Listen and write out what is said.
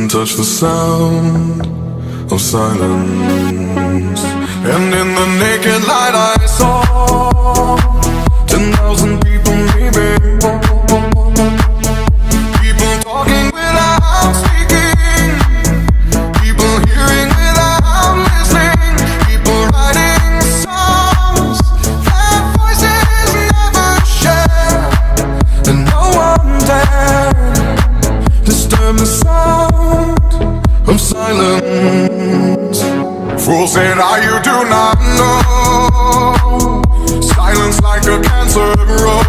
couldn't touch the sound of silence. And in the naked light I saw 10,000 people maybe, people talking without speaking, people hearing without listening, people writing songs that voices never share, and no one dared disturb the sound of silence. Fool said, you do not know. Silence like a cancer grows.